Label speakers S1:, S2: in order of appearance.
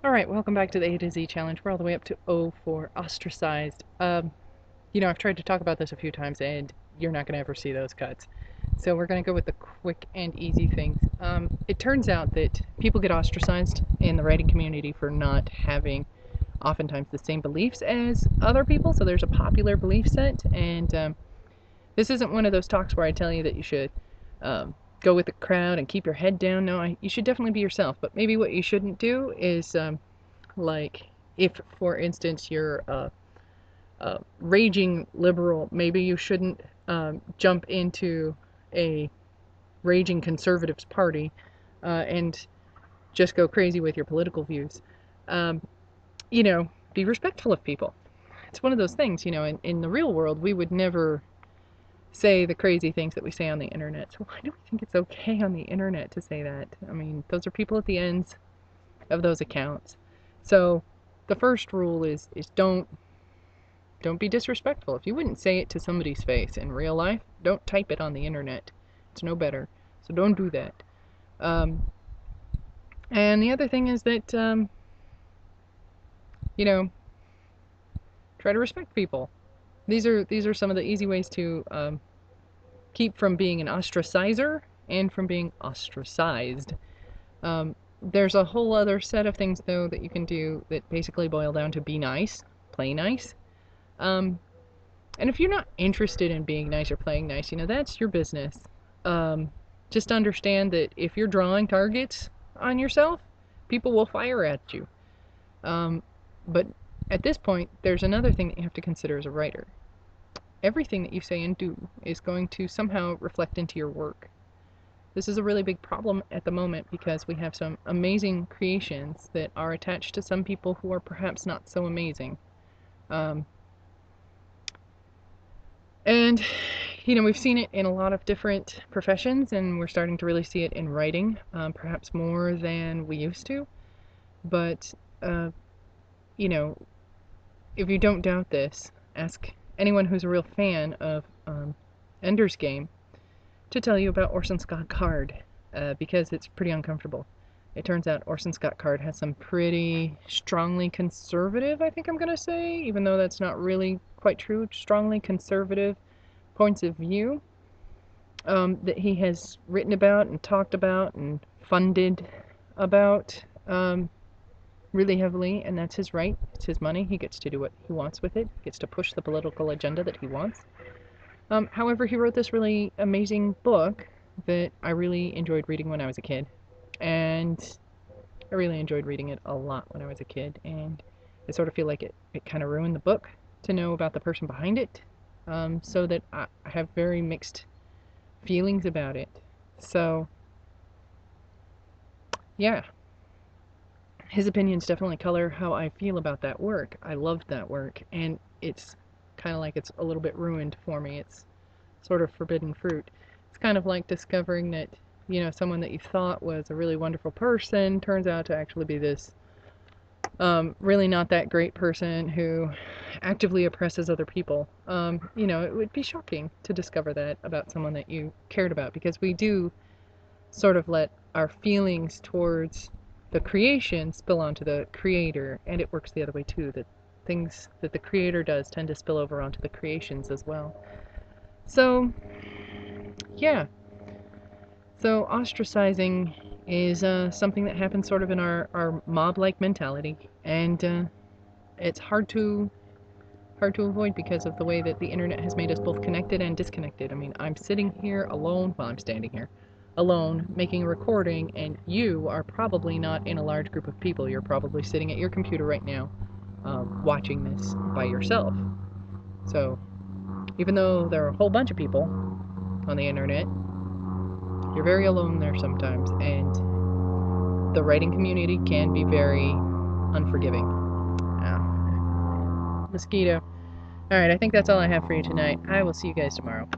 S1: Alright, welcome back to the A to Z challenge. We're all the way up to O for ostracized. I've tried to talk about this a few times and you're not going to ever see those cuts. So we're going to go with the quick and easy things. It turns out that people get ostracized in the writing community for not having oftentimes the same beliefs as other people. So there's a popular belief set, and this isn't one of those talks where I tell you that you should go with the crowd and keep your head down. No, you should definitely be yourself. But maybe what you shouldn't do is, like, if, for instance, you're a raging liberal, maybe you shouldn't jump into a raging conservatives party and just go crazy with your political views. Um, be respectful of people. It's one of those things, in the real world, we would never say the crazy things that we say on the internet. So why do we think it's okay on the internet to say that? I mean, those are people at the ends of those accounts. So the first rule is don't be disrespectful. If you wouldn't say it to somebody's face in real life, don't type it on the internet. It's no better. So don't do that. And the other thing is that try to respect people. These are some of the easy ways to keep from being an ostracizer and from being ostracized. There's a whole other set of things, though, that you can do that basically boil down to be nice, play nice. And if you're not interested in being nice or playing nice, that's your business. Just understand that if you're drawing targets on yourself, people will fire at you. But at this point, there's another thing that you have to consider as a writer. Everything that you say and do is going to somehow reflect into your work. This is a really big problem at the moment because we have some amazing creations that are attached to some people who are perhaps not so amazing. And we've seen it in a lot of different professions, and we're starting to really see it in writing, perhaps more than we used to. But, if you don't doubt this, ask anyone who's a real fan of Ender's Game to tell you about Orson Scott Card, because it's pretty uncomfortable. It turns out Orson Scott Card has some pretty strongly conservative, I think I'm going to say, even though that's not really quite true, strongly conservative points of view that he has written about and talked about and funded about really heavily, and that's his right. It's his money. He gets to do what he wants with it. He gets to push the political agenda that he wants. However, he wrote this really amazing book that I really enjoyed reading when I was a kid. And I really enjoyed reading it a lot when I was a kid. And I sort of feel like it kind of ruined the book to know about the person behind it. So that I have very mixed feelings about it. So, yeah. His opinions definitely color how I feel about that work. I loved that work, and it's kind of like it's a little bit ruined for me. It's sort of forbidden fruit. It's kind of like discovering that, someone that you thought was a really wonderful person turns out to actually be this really not that great person who actively oppresses other people. It would be shocking to discover that about someone that you cared about, because we do sort of let our feelings towards the creation spill onto the creator, and it works the other way too, that things that the creator does tend to spill over onto the creations as well. So, yeah. So ostracizing is something that happens sort of in our mob-like mentality, and it's hard to avoid because of the way that the internet has made us both connected and disconnected. I mean, I'm sitting here alone, well, I'm standing here alone making a recording, and you are probably not in a large group of people. You're probably sitting at your computer right now watching this by yourself. So even though there are a whole bunch of people on the internet, you're very alone there sometimes, and the writing community can be very unforgiving. Mosquito. Alright, I think that's all I have for you tonight. I will see you guys tomorrow.